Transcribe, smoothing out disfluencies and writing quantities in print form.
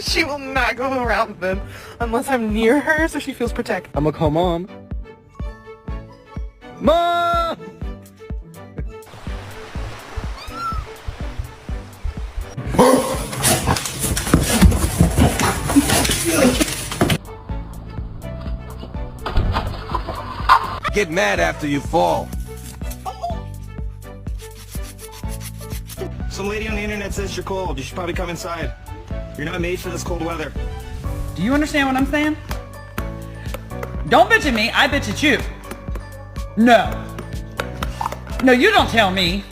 She will not go around then unless I'm near her so she feels protected. I'm gonna call Mom. Mom! Get mad after you fall. Some lady on the internet says you're cold. You should probably come inside. You're not made for this cold weather. Do you understand what I'm saying? Don't bitch at me, I bitch at you. No. No, you don't tell me.